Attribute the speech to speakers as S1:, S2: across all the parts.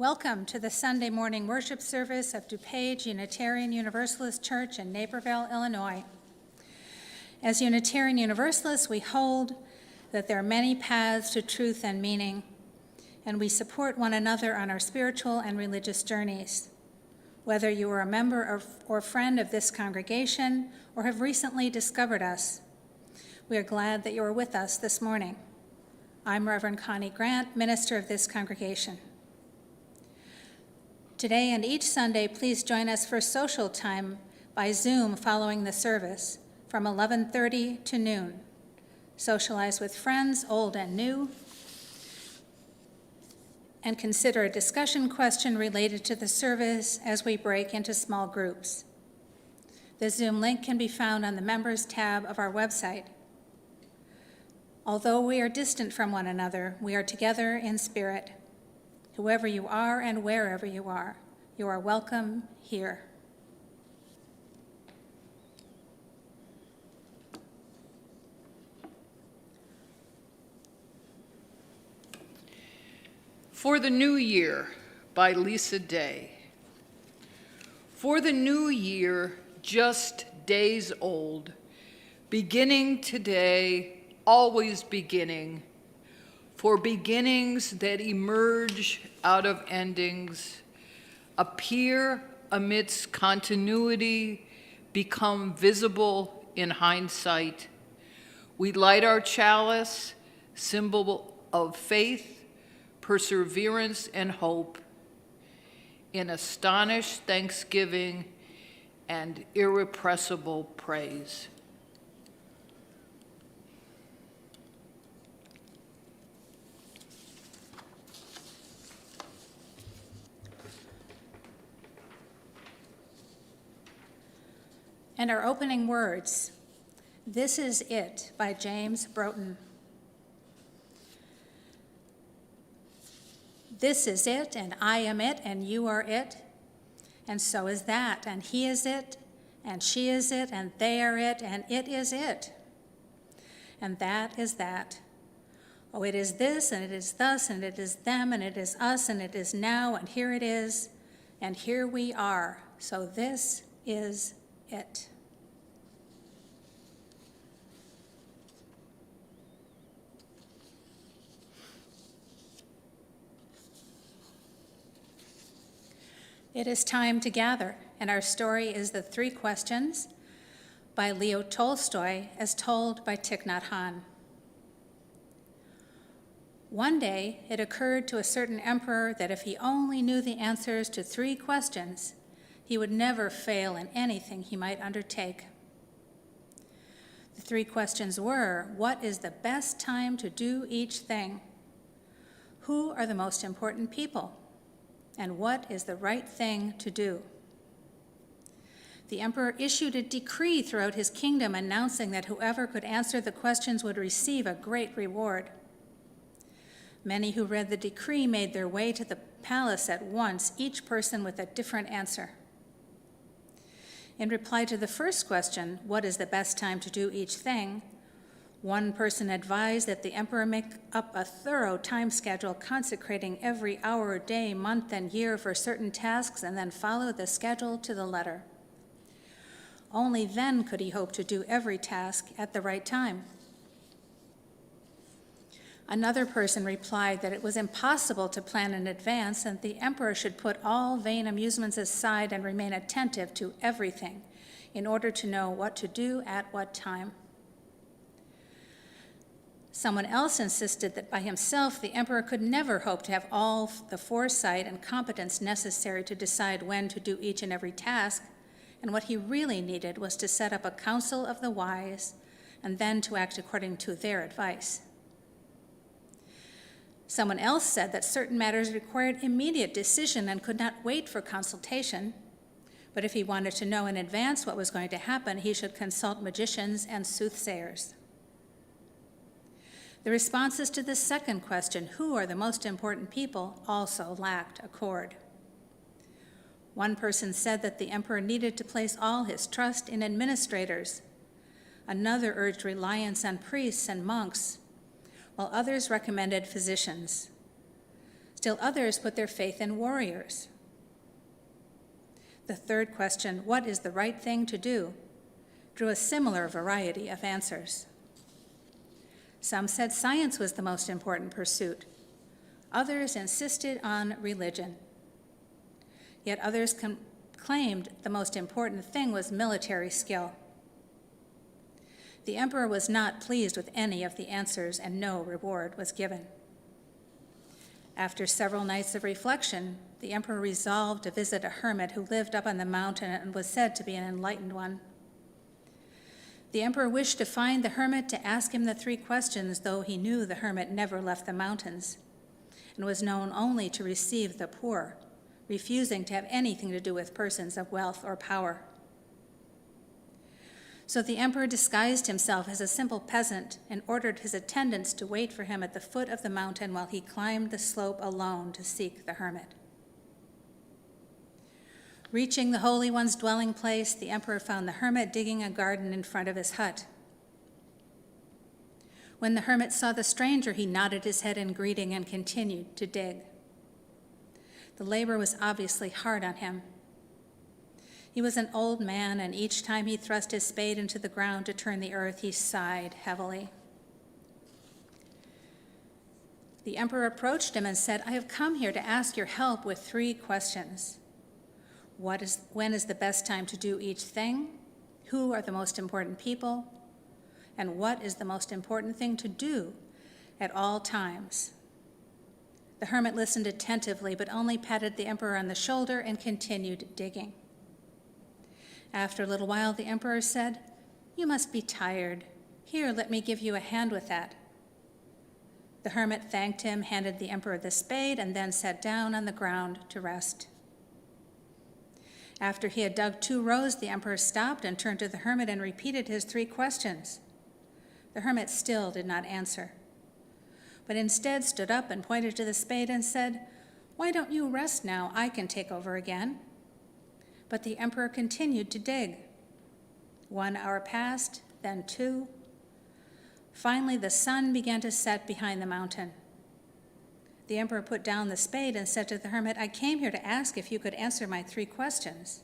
S1: Welcome to the Sunday morning worship service of DuPage Unitarian Universalist Church in Naperville, Illinois. As Unitarian Universalists, we hold that there are many paths to truth and meaning, and we support one another on our spiritual and religious journeys. Whether you are a member or friend of this congregation or have recently discovered us, we are glad that you are with us this morning. I'm Reverend Connie Grant, minister of this congregation. Today and each Sunday, please join us for social time by Zoom following the service from 11:30 to noon. Socialize with friends, old and new, and consider a discussion question related to the service as we break into small groups. The Zoom link can be found on the Members tab of our website. Although we are distant from one another, we are together in spirit. Whoever you are and wherever you are welcome here.
S2: For the New Year by Lisa Day. For the new year, just days old, beginning today, always beginning, for beginnings that emerge out of endings, appear amidst continuity, become visible in hindsight. We light our chalice, symbol of faith, perseverance, and hope, in astonished thanksgiving and irrepressible praise.
S1: And our opening words, "This is It" by James Broughton. This is it, and I am it, and you are it, and so is that, and he is it, and she is it, and they are it, and it is it, and that is that. Oh, it is this, and it is thus, and it is them, and it is us, and it is now, and here it is, and here we are, so this is it. It is time to gather, and our story is The Three Questions by Leo Tolstoy, as told by Thich Nhat Hanh. One day, it occurred to a certain emperor that if he only knew the answers to 3 questions, he would never fail in anything he might undertake. The 3 questions were: what is the best time to do each thing? Who are the most important people? And what is the right thing to do? The emperor issued a decree throughout his kingdom announcing that whoever could answer the questions would receive a great reward. Many who read the decree made their way to the palace at once, each person with a different answer. In reply to the first question, what is the best time to do each thing, one person advised that the emperor make up a thorough time schedule consecrating every hour, day, month, and year for certain tasks, and then follow the schedule to the letter. Only then could he hope to do every task at the right time. Another person replied that it was impossible to plan in advance, and the emperor should put all vain amusements aside and remain attentive to everything in order to know what to do at what time. Someone else insisted that by himself, the emperor could never hope to have all the foresight and competence necessary to decide when to do each and every task, and what he really needed was to set up a council of the wise and then to act according to their advice. Someone else said that certain matters required immediate decision and could not wait for consultation, but if he wanted to know in advance what was going to happen, he should consult magicians and soothsayers. The responses to the second question, who are the most important people, also lacked accord. One person said that the emperor needed to place all his trust in administrators. Another urged reliance on priests and monks, while others recommended physicians. Still others put their faith in warriors. The third question, what is the right thing to do, drew a similar variety of answers. Some said science was the most important pursuit. Others insisted on religion. Yet others claimed the most important thing was military skill. The emperor was not pleased with any of the answers, and no reward was given. After several nights of reflection, the emperor resolved to visit a hermit who lived up on the mountain and was said to be an enlightened one. The emperor wished to find the hermit to ask him the 3 questions, though he knew the hermit never left the mountains and was known only to receive the poor, refusing to have anything to do with persons of wealth or power. So the emperor disguised himself as a simple peasant and ordered his attendants to wait for him at the foot of the mountain while he climbed the slope alone to seek the hermit. Reaching the Holy One's dwelling place, the emperor found the hermit digging a garden in front of his hut. When the hermit saw the stranger, he nodded his head in greeting and continued to dig. The labor was obviously hard on him. He was an old man, and each time he thrust his spade into the ground to turn the earth, he sighed heavily. The emperor approached him and said, "I have come here to ask your help with 3 questions. When is the best time to do each thing? Who are the most important people? And what is the most important thing to do at all times?" The hermit listened attentively, but only patted the emperor on the shoulder and continued digging. After a little while, the emperor said, "You must be tired. Here, let me give you a hand with that." The hermit thanked him, handed the emperor the spade, and then sat down on the ground to rest. After he had dug 2 rows, the emperor stopped and turned to the hermit and repeated his 3 questions. The hermit still did not answer, but instead stood up and pointed to the spade and said, "Why don't you rest now? I can take over again." But the emperor continued to dig. 1 hour passed, then 2. Finally, the sun began to set behind the mountain. The emperor put down the spade and said to the hermit, "I came here to ask if you could answer my 3 questions.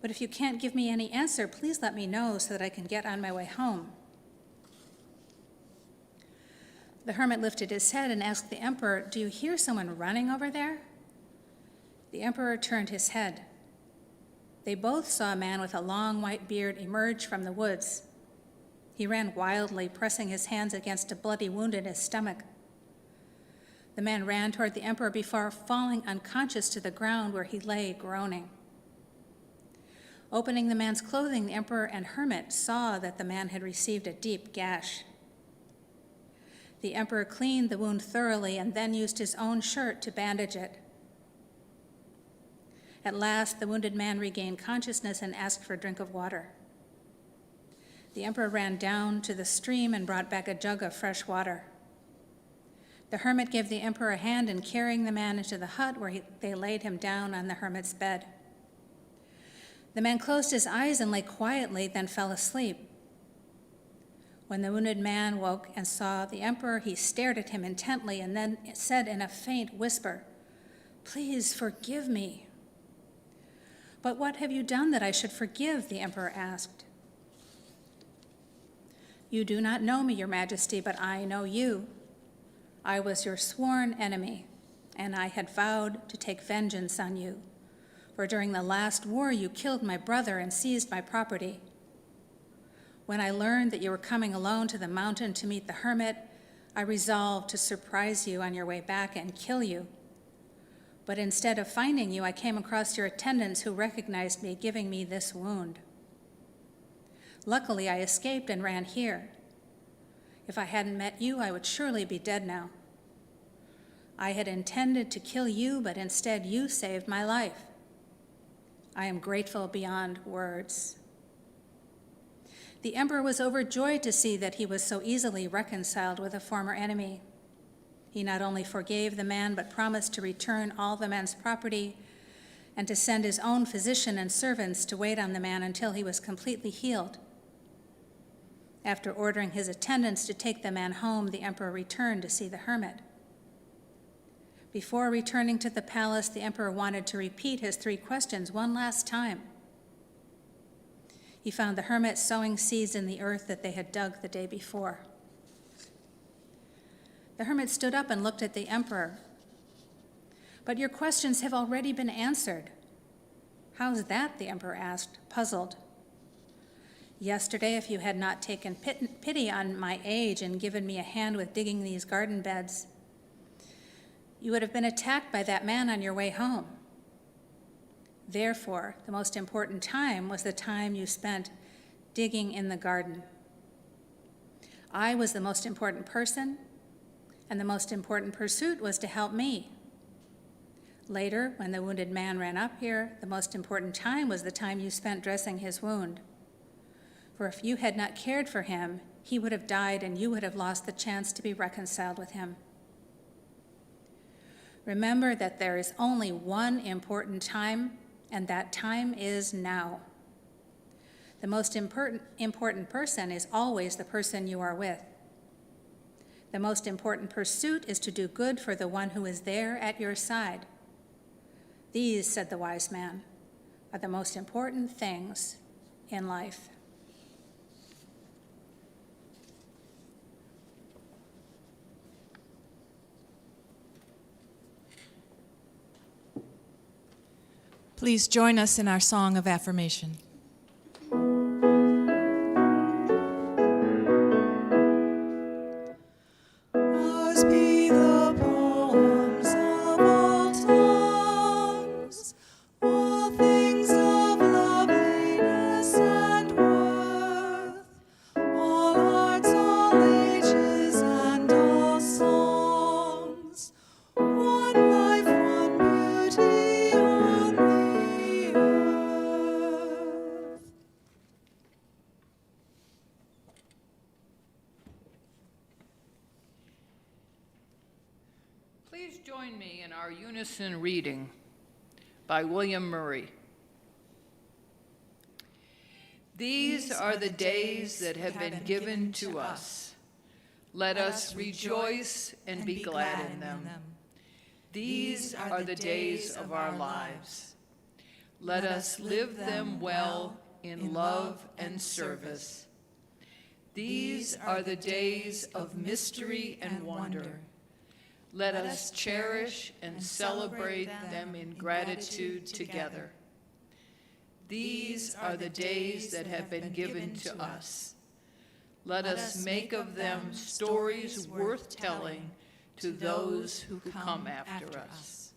S1: But if you can't give me any answer, please let me know so that I can get on my way home." The hermit lifted his head and asked the emperor, "Do you hear someone running over there?" The emperor turned his head. They both saw a man with a long white beard emerge from the woods. He ran wildly, pressing his hands against a bloody wound in his stomach. The man ran toward the emperor before falling unconscious to the ground, where he lay groaning. Opening the man's clothing, the emperor and hermit saw that the man had received a deep gash. The emperor cleaned the wound thoroughly and then used his own shirt to bandage it. At last, the wounded man regained consciousness and asked for a drink of water. The emperor ran down to the stream and brought back a jug of fresh water. The hermit gave the emperor a hand in carrying the man into the hut, where they laid him down on the hermit's bed. The man closed his eyes and lay quietly, then fell asleep. When the wounded man woke and saw the emperor, he stared at him intently and then said in a faint whisper, "Please forgive me." "But what have you done that I should forgive?" the emperor asked. "You do not know me, your majesty, but I know you. I was your sworn enemy, and I had vowed to take vengeance on you, for during the last war you killed my brother and seized my property. When I learned that you were coming alone to the mountain to meet the hermit, I resolved to surprise you on your way back and kill you. But instead of finding you, I came across your attendants who recognized me, giving me this wound. Luckily, I escaped and ran here. If I hadn't met you, I would surely be dead now. I had intended to kill you, but instead you saved my life. I am grateful beyond words." The emperor was overjoyed to see that he was so easily reconciled with a former enemy. He not only forgave the man, but promised to return all the man's property and to send his own physician and servants to wait on the man until he was completely healed. After ordering his attendants to take the man home, the emperor returned to see the hermit. Before returning to the palace, the emperor wanted to repeat his 3 questions one last time. He found the hermit sowing seeds in the earth that they had dug the day before. The hermit stood up and looked at the emperor. "But your questions have already been answered." "How's that?" the emperor asked, puzzled. "Yesterday, if you had not taken pity on my age and given me a hand with digging these garden beds, you would have been attacked by that man on your way home. Therefore, the most important time was the time you spent digging in the garden. I was the most important person, and the most important pursuit was to help me. Later, when the wounded man ran up here, the most important time was the time you spent dressing his wound. For if you had not cared for him, he would have died and you would have lost the chance to be reconciled with him. Remember that there is only one important time, and that time is now. The most important person is always the person you are with. The most important pursuit is to do good for the one who is there at your side. These, said the wise man, are the most important things in life."
S3: Please join us in our song of affirmation. Ours be the poems of all tongues, all things of loveliness and worth, all arts, all ages, and all songs, one life, one beauty on the earth.
S2: Please join me in our unison reading by William Murray. These are the days that have been given to us. Let us rejoice and be glad in them. These are the days of our lives. Let us live them well in love and service. These are the days of mystery and wonder. Let us cherish and celebrate them in gratitude together. These are the days that have been given to us. Let us make of them stories worth telling to those who come after us.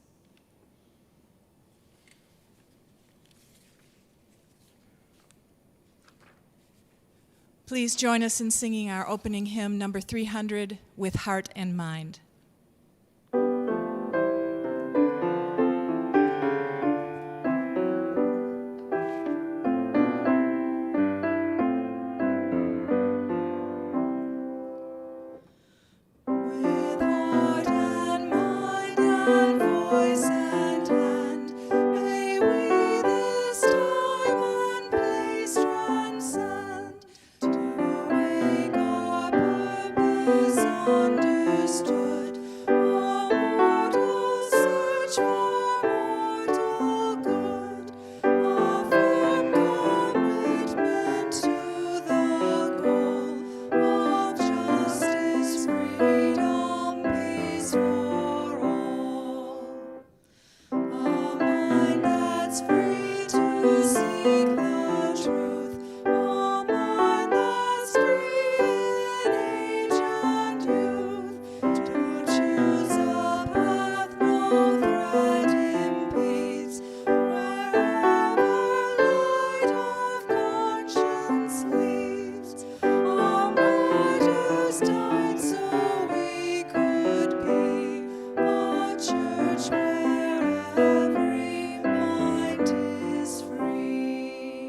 S3: Please join us in singing our opening hymn, number 300, With Heart and Mind. With heart and mind and voice and hand, may we this time and place transcend, to make our purpose understood. O mortal, search for mortal good, a firm commitment to the goal of justice, freedom, peace for all. A mind that's free to seek the truth, a mind that's free in age and youth, to choose a path no threat impedes, wherever light of conscience leads. A martyr's died so we could be a church where every mind is free.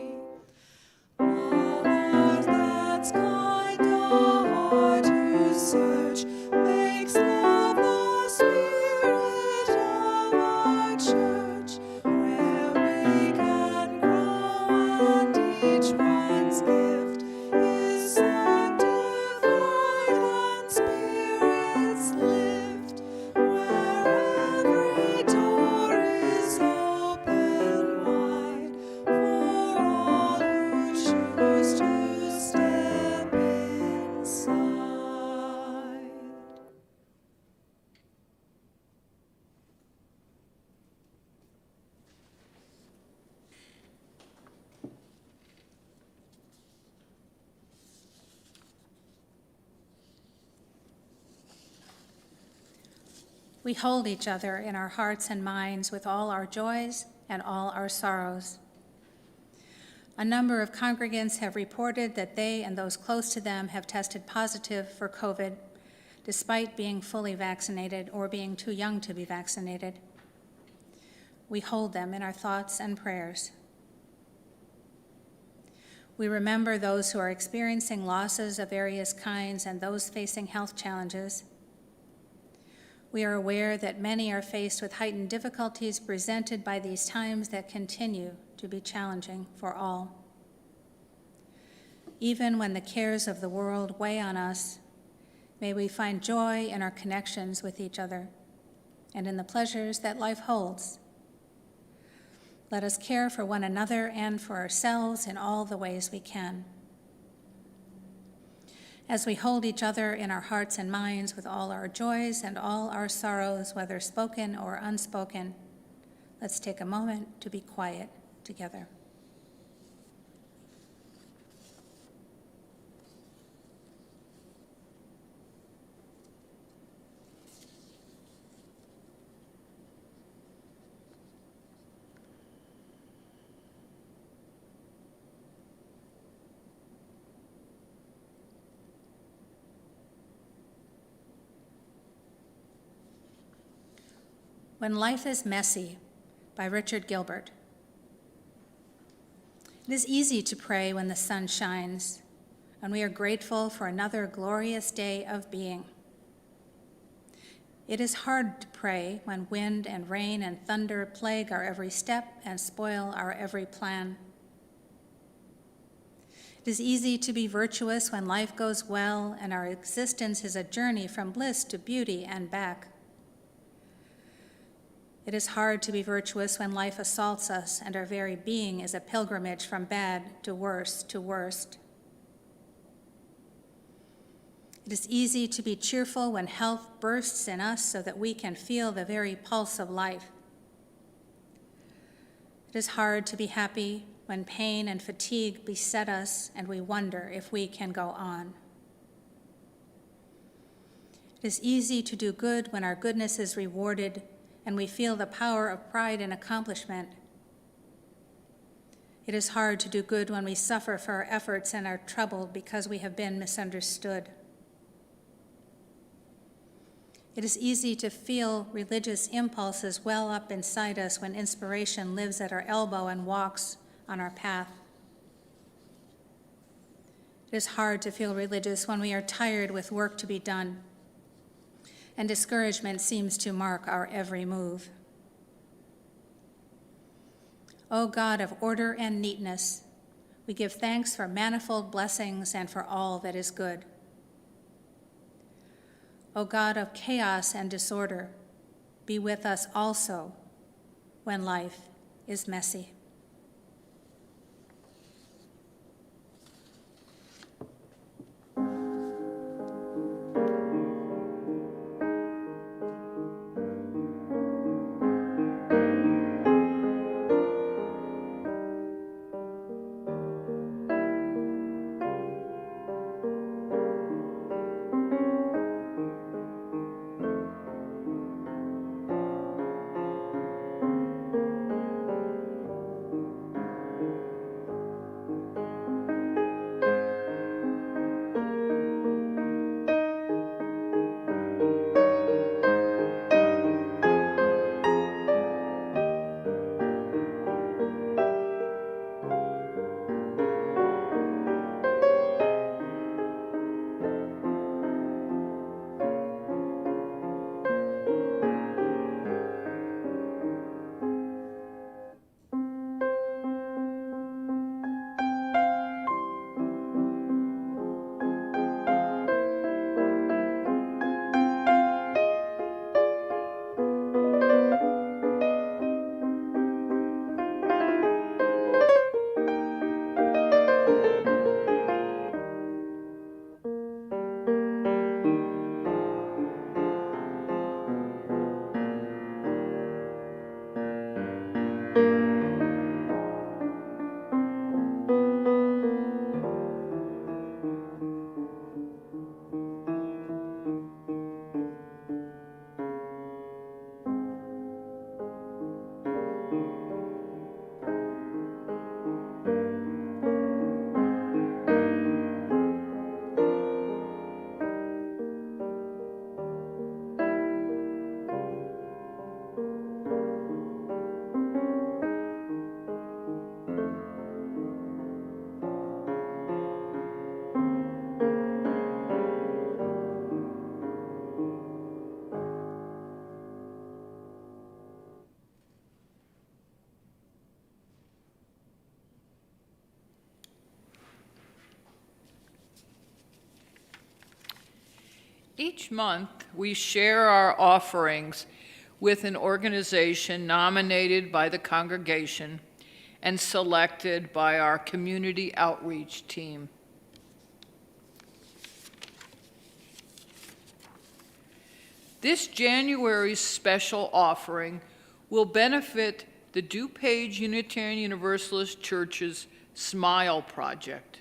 S1: We hold each other in our hearts and minds with all our joys and all our sorrows. A number of congregants have reported that they and those close to them have tested positive for COVID, despite being fully vaccinated or being too young to be vaccinated. We hold them in our thoughts and prayers. We remember those who are experiencing losses of various kinds and those facing health challenges. We are aware that many are faced with heightened difficulties presented by these times that continue to be challenging for all. Even when the cares of the world weigh on us, may we find joy in our connections with each other and in the pleasures that life holds. Let us care for one another and for ourselves in all the ways we can. As we hold each other in our hearts and minds with all our joys and all our sorrows, whether spoken or unspoken, let's take a moment to be quiet together. When Life is Messy by Richard Gilbert. It is easy to pray when the sun shines, and we are grateful for another glorious day of being. It is hard to pray when wind and rain and thunder plague our every step and spoil our every plan. It is easy to be virtuous when life goes well and our existence is a journey from bliss to beauty and back. It is hard to be virtuous when life assaults us and our very being is a pilgrimage from bad to worse to worst. It is easy to be cheerful when health bursts in us so that we can feel the very pulse of life. It is hard to be happy when pain and fatigue beset us and we wonder if we can go on. It is easy to do good when our goodness is rewarded and we feel the power of pride and accomplishment. It is hard to do good when we suffer for our efforts and are troubled because we have been misunderstood. It is easy to feel religious impulses well up inside us when inspiration lives at our elbow and walks on our path. It is hard to feel religious when we are tired with work to be done and discouragement seems to mark our every move. O God of order and neatness, we give thanks for manifold blessings and for all that is good. O God of chaos and disorder, be with us also when life is messy.
S2: Each month, we share our offerings with an organization nominated by the congregation and selected by our community outreach team. This January's special offering will benefit the DuPage Unitarian Universalist Church's SMILE Project.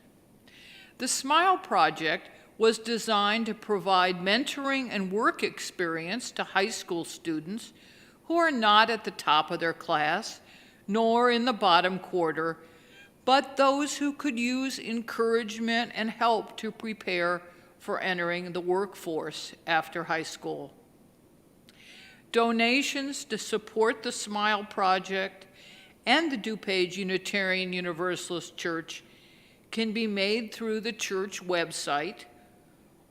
S2: The SMILE Project was designed to provide mentoring and work experience to high school students who are not at the top of their class, nor in the bottom quarter, but those who could use encouragement and help to prepare for entering the workforce after high school. Donations to support the SMILE Project and the DuPage Unitarian Universalist Church can be made through the church website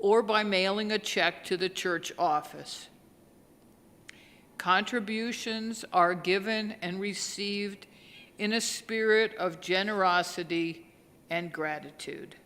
S2: or by mailing a check to the church office. Contributions are given and received in a spirit of generosity and gratitude.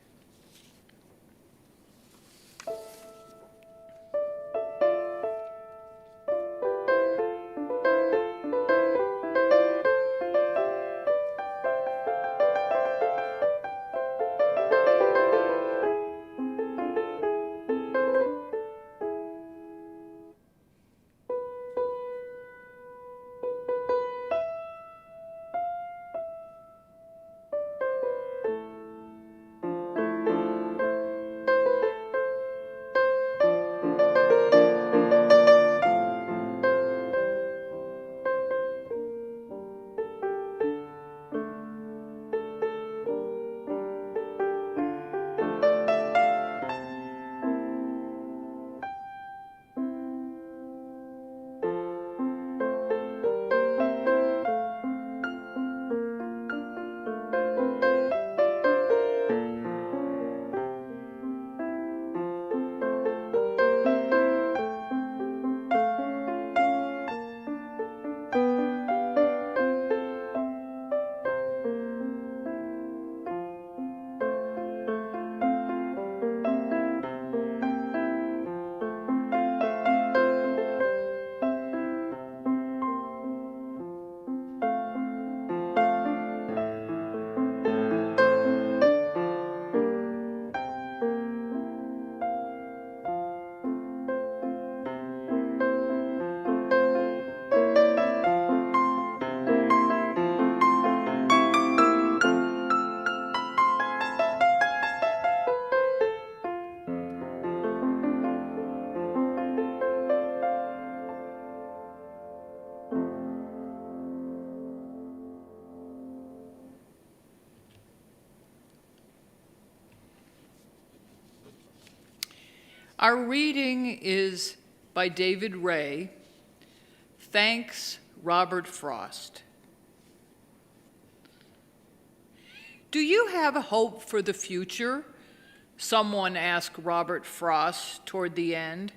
S2: Our reading is by David Ray. Thanks, Robert Frost. Do you have hope for the future? Someone asked Robert Frost toward the end.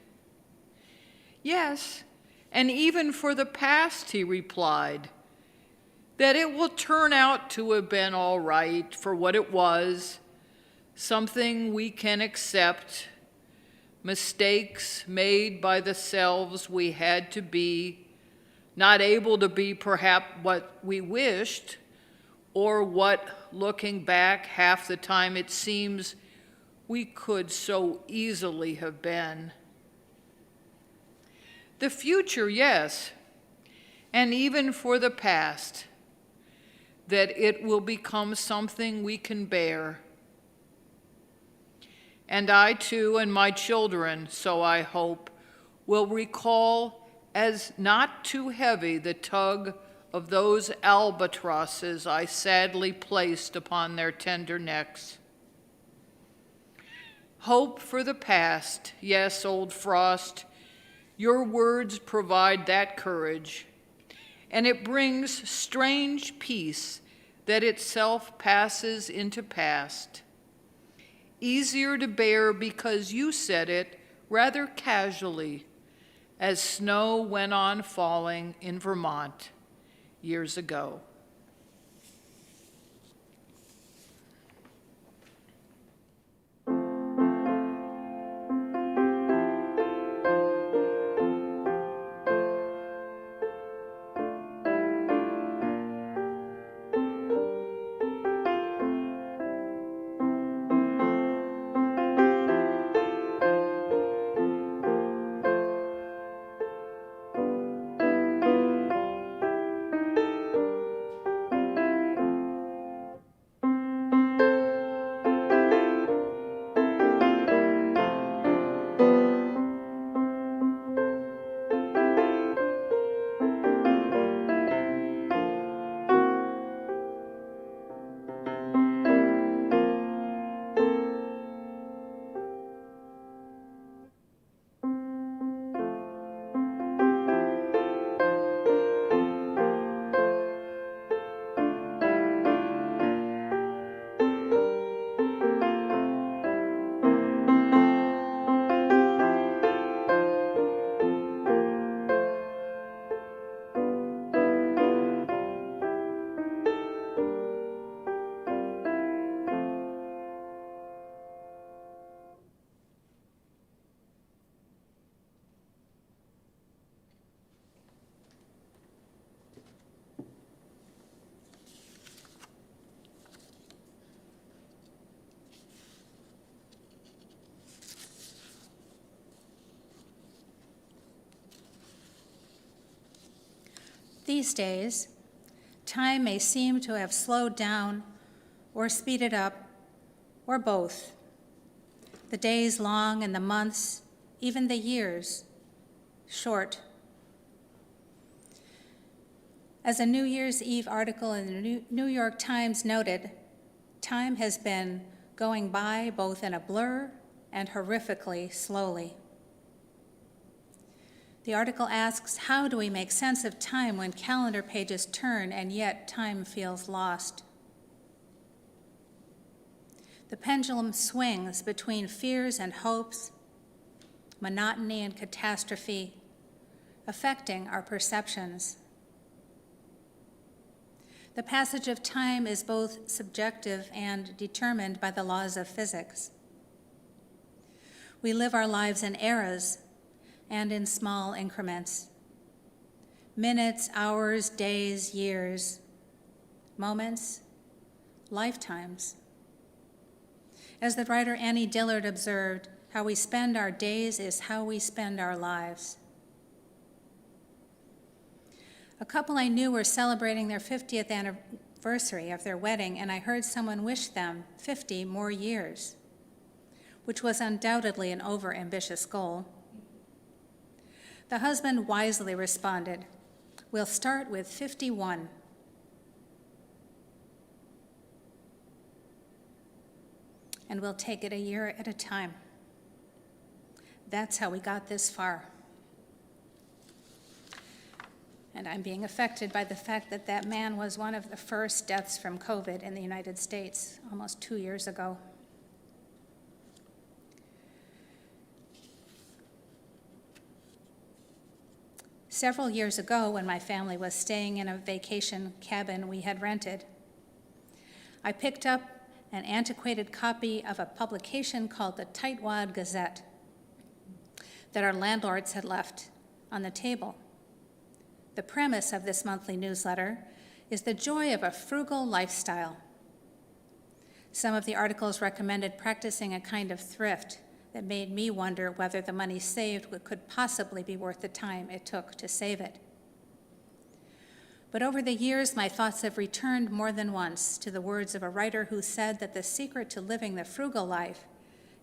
S2: Yes, and even for the past, he replied, that it will turn out to have been all right for what it was, something we can accept, mistakes made by the selves we had to be, not able to be perhaps what we wished, or what, looking back half the time, it seems we could so easily have been. The future, yes, and even for the past, that it will become something we can bear. And I too, and my children, so I hope, will recall as not too heavy the tug of those albatrosses I sadly placed upon their tender necks. Hope for the past, yes, old Frost, your words provide that courage, and it brings strange peace that itself passes into past. Easier to bear because you said it rather casually as snow went on falling in Vermont years ago.
S1: These days, time may seem to have slowed down or speeded up, or both. The days long and the months, even the years, short. As a New Year's Eve article in the New York Times noted, time has been going by both in a blur and horrifically slowly. The article asks, how do we make sense of time when calendar pages turn and yet time feels lost? The pendulum swings between fears and hopes, monotony and catastrophe, affecting our perceptions. The passage of time is both subjective and determined by the laws of physics. We live our lives in eras and in small increments. Minutes, hours, days, years, moments, lifetimes. As the writer Annie Dillard observed, how we spend our days is how we spend our lives. A couple I knew were celebrating their 50th anniversary of their wedding, and I heard someone wish them 50 more years, which was undoubtedly an over-ambitious goal. The husband wisely responded, "We'll start with 51. And we'll take it a year at a time." That's how we got this far. And I'm being affected by the fact that that man was one of the first deaths from COVID in the United States almost 2 years ago. Several years ago, when my family was staying in a vacation cabin we had rented, I picked up an antiquated copy of a publication called the Tightwad Gazette that our landlords had left on the table. The premise of this monthly newsletter is the joy of a frugal lifestyle. Some of the articles recommended practicing a kind of thrift that made me wonder whether the money saved could possibly be worth the time it took to save it. But over the years, my thoughts have returned more than once to the words of a writer who said that the secret to living the frugal life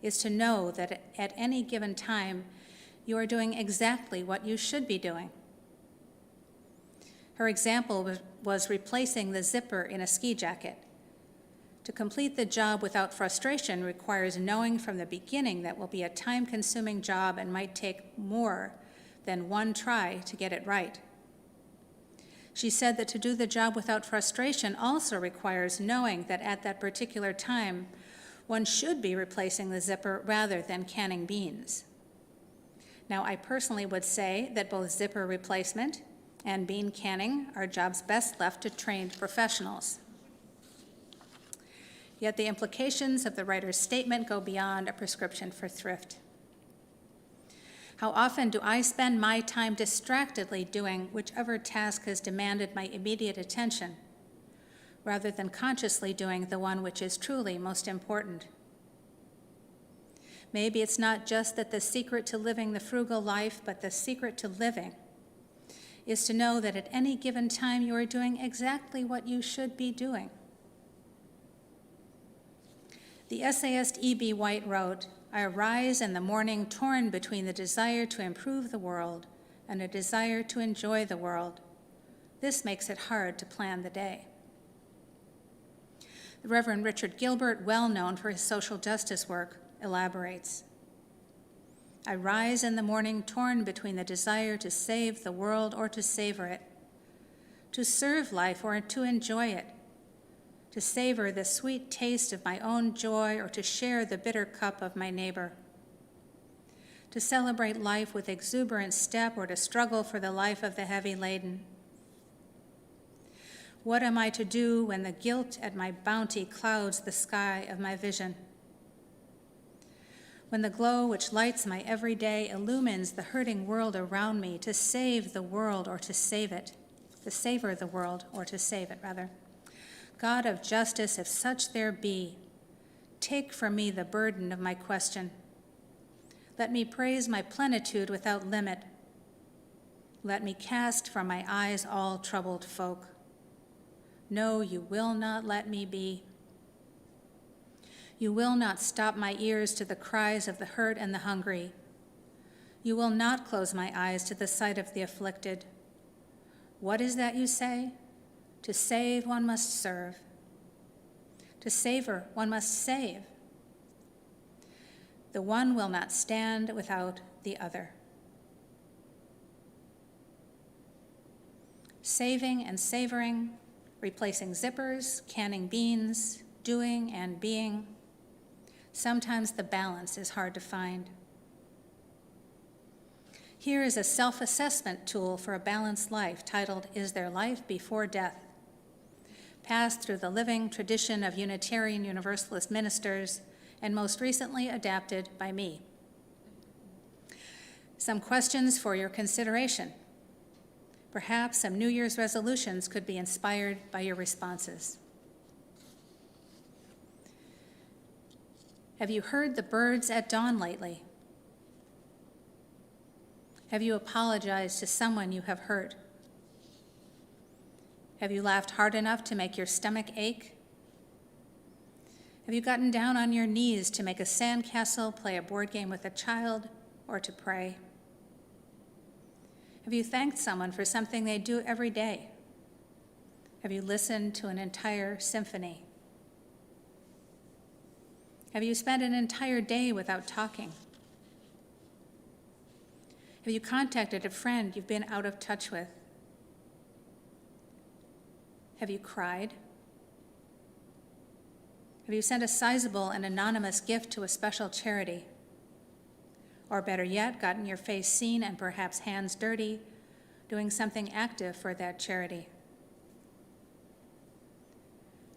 S1: is to know that at any given time, you are doing exactly what you should be doing. Her example was replacing the zipper in a ski jacket. To complete the job without frustration requires knowing from the beginning that will be a time-consuming job and might take more than one try to get it right. She said that to do the job without frustration also requires knowing that at that particular time, one should be replacing the zipper rather than canning beans. Now, I personally would say that both zipper replacement and bean canning are jobs best left to trained professionals. Yet the implications of the writer's statement go beyond a prescription for thrift. How often do I spend my time distractedly doing whichever task has demanded my immediate attention, rather than consciously doing the one which is truly most important? Maybe it's not just that the secret to living the frugal life, but the secret to living is to know that at any given time you are doing exactly what you should be doing. The essayist E.B. White wrote, "I arise in the morning torn between the desire to improve the world and a desire to enjoy the world. This makes it hard to plan the day." The Reverend Richard Gilbert, well known for his social justice work, elaborates, "I rise in the morning torn between the desire to save the world or to savor it, to serve life or to enjoy it, to savor the sweet taste of my own joy or to share the bitter cup of my neighbor, to celebrate life with exuberant step or to struggle for the life of the heavy laden. What am I to do when the guilt at my bounty clouds the sky of my vision? When the glow which lights my every day illumines the hurting world around me, to save the world or to save it, to savor the world or to save it, rather. God of justice, if such there be, take from me the burden of my question. Let me praise my plenitude without limit. Let me cast from my eyes all troubled folk. No, you will not let me be. You will not stop my ears to the cries of the hurt and the hungry. You will not close my eyes to the sight of the afflicted. What is that you say? To save, one must serve. To savor, one must save. The one will not stand without the other. Saving and savoring, replacing zippers, canning beans, doing and being. Sometimes the balance is hard to find. Here is a self-assessment tool for a balanced life titled, Is There Life Before Death? Passed through the living tradition of Unitarian Universalist ministers and most recently adapted by me. Some questions for your consideration. Perhaps some New Year's resolutions could be inspired by your responses. Have you heard the birds at dawn lately? Have you apologized to someone you have hurt? Have you laughed hard enough to make your stomach ache? Have you gotten down on your knees to make a sandcastle, play a board game with a child, or to pray? Have you thanked someone for something they do every day? Have you listened to an entire symphony? Have you spent an entire day without talking? Have you contacted a friend you've been out of touch with? Have you cried? Have you sent a sizable and anonymous gift to a special charity? Or better yet, gotten your face seen and perhaps hands dirty, doing something active for that charity?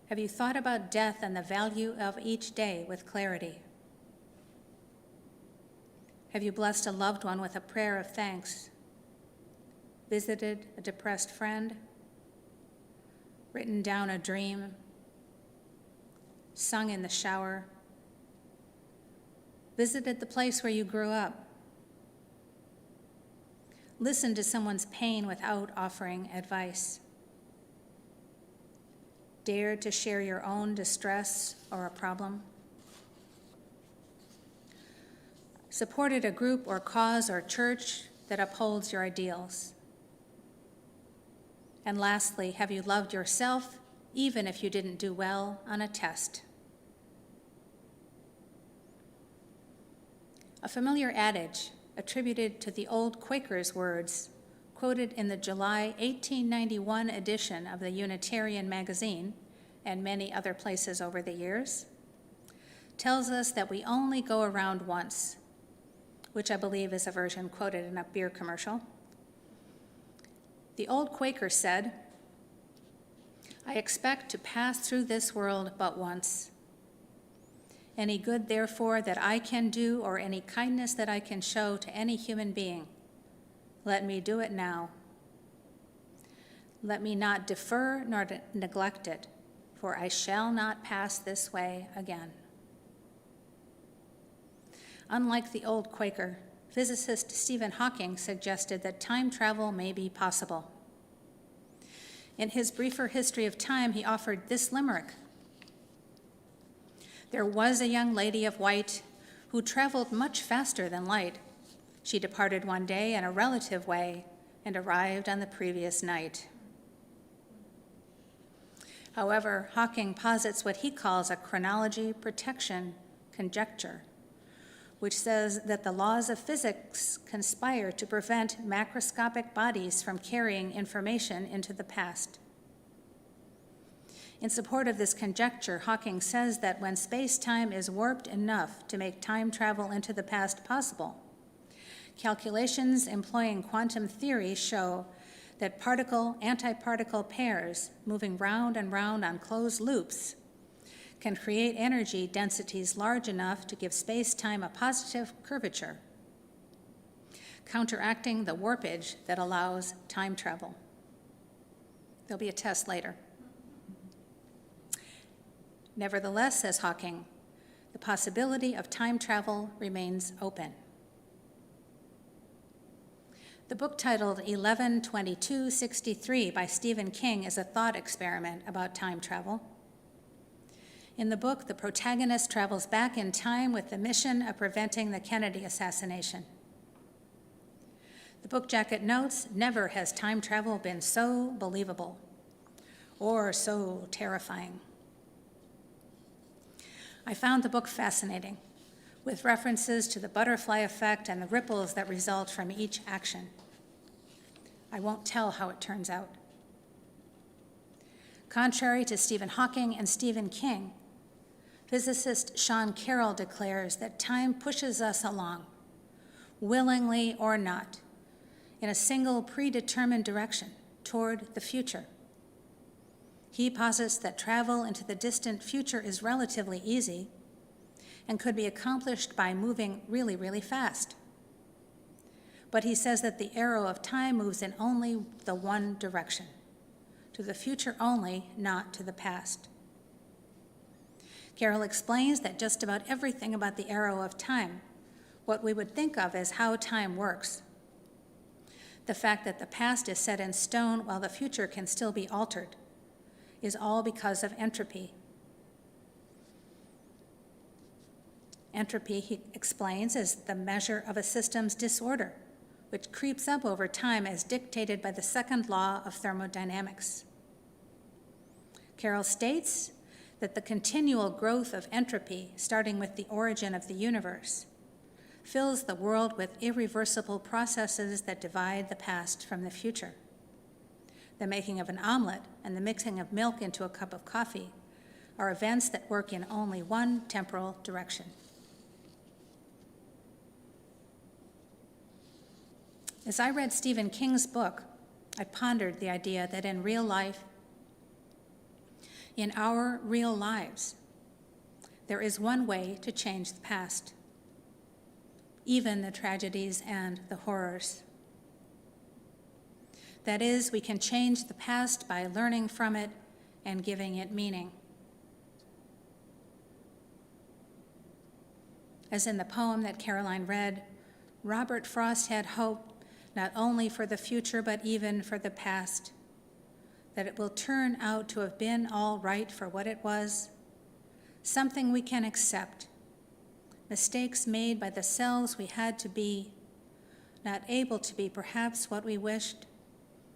S1: Have you thought about death and the value of each day with clarity? Have you blessed a loved one with a prayer of thanks? Visited a depressed friend? Written down a dream? Sung in the shower? Visited the place where you grew up? Listened to someone's pain without offering advice? Dared to share your own distress or a problem? Supported a group or cause or church that upholds your ideals? And lastly, have you loved yourself even if you didn't do well on a test? A familiar adage attributed to the old Quakers' words, quoted in the July 1891 edition of the Unitarian magazine and many other places over the years, tells us that we only go around once, which I believe is a version quoted in a beer commercial. The old Quaker said, "I expect to pass through this world but once. Any good, therefore, that I can do or any kindness that I can show to any human being, let me do it now. Let me not defer nor neglect it, for I shall not pass this way again." Unlike the old Quaker, physicist Stephen Hawking suggested that time travel may be possible. In his briefer history of time, he offered this limerick. There was a young lady of white who traveled much faster than light. She departed one day in a relative way and arrived on the previous night. However, Hawking posits what he calls a chronology protection conjecture, which says that the laws of physics conspire to prevent macroscopic bodies from carrying information into the past. In support of this conjecture, Hawking says that when space-time is warped enough to make time travel into the past possible, calculations employing quantum theory show that particle-antiparticle pairs moving round and round on closed loops can create energy densities large enough to give space-time a positive curvature, counteracting the warpage that allows time travel. There'll be a test later. Nevertheless, says Hawking, the possibility of time travel remains open. The book titled 11/22/63 by Stephen King is a thought experiment about time travel. In the book, the protagonist travels back in time with the mission of preventing the Kennedy assassination. The book jacket notes, "Never has time travel been so believable or so terrifying." I found the book fascinating, with references to the butterfly effect and the ripples that result from each action. I won't tell how it turns out. Contrary to Stephen Hawking and Stephen King, physicist Sean Carroll declares that time pushes us along, willingly or not, in a single predetermined direction toward the future. He posits that travel into the distant future is relatively easy and could be accomplished by moving really, really fast. But he says that the arrow of time moves in only the one direction, to the future only, not to the past. Carroll explains that just about everything about the arrow of time, what we would think of as how time works, the fact that the past is set in stone while the future can still be altered, is all because of entropy. Entropy, he explains, is the measure of a system's disorder, which creeps up over time as dictated by the second law of thermodynamics. Carroll states that the continual growth of entropy, starting with the origin of the universe, fills the world with irreversible processes that divide the past from the future. The making of an omelet and the mixing of milk into a cup of coffee are events that work in only one temporal direction. As I read Stephen King's book, I pondered the idea that in real life, in our real lives, there is one way to change the past, even the tragedies and the horrors. That is, we can change the past by learning from it and giving it meaning. As in the poem that Caroline read, Robert Frost had hope not only for the future but even for the past, that it will turn out to have been all right for what it was, something we can accept, mistakes made by the selves we had to be, not able to be perhaps what we wished,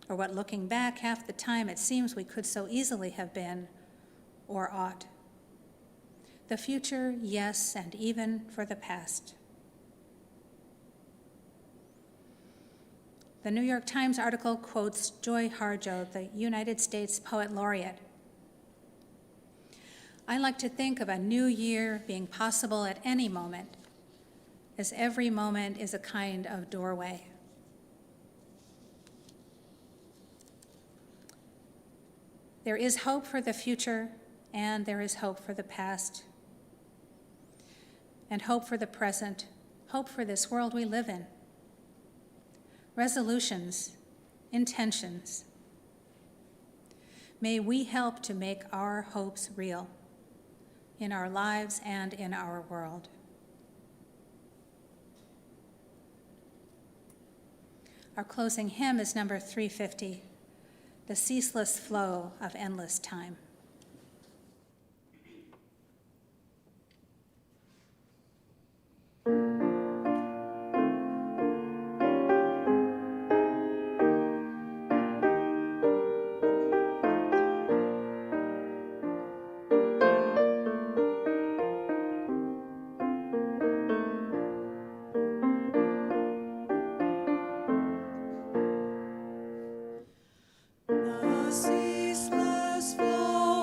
S1: or what looking back half the time it seems we could so easily have been or ought. The future, yes, and even for the past. The New York Times article quotes Joy Harjo, the United States Poet Laureate. I like to think of a new year being possible at any moment, as every moment is a kind of doorway. There is hope for the future, and there is hope for the past, and hope for the present, hope for this world we live in. Resolutions, intentions. May we help to make our hopes real in our lives and in our world. Our closing hymn is number 350, The Ceaseless Flow of Endless Time.
S4: The ceaseless flow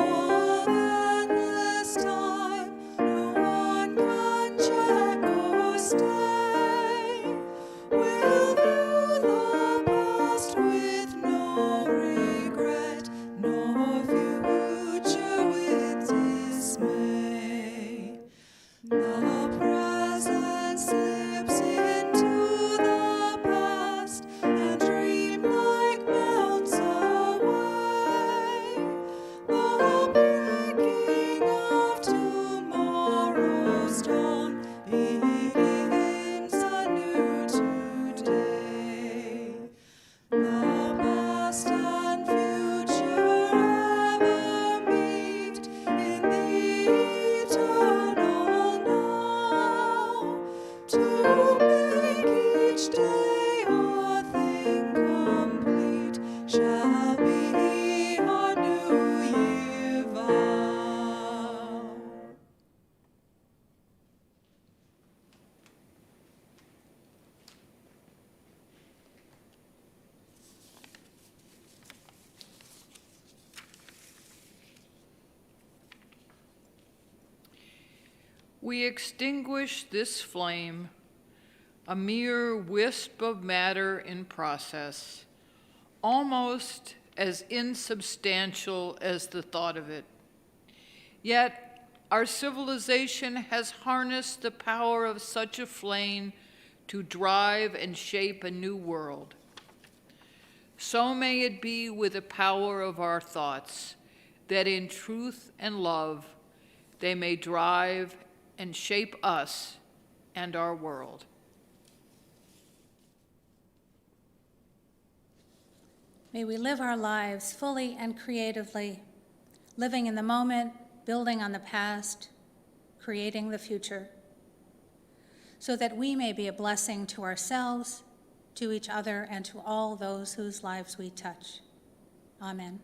S2: we extinguish this flame, a mere wisp of matter in process, almost as insubstantial as the thought of it. Yet our civilization has harnessed the power of such a flame to drive and shape a new world. So may it be with the power of our thoughts, that in truth and love they may drive and shape us and our world.
S1: May we live our lives fully and creatively, living in the moment, building on the past, creating the future, so that we may be a blessing to ourselves, to each other, and to all those whose lives we touch. Amen.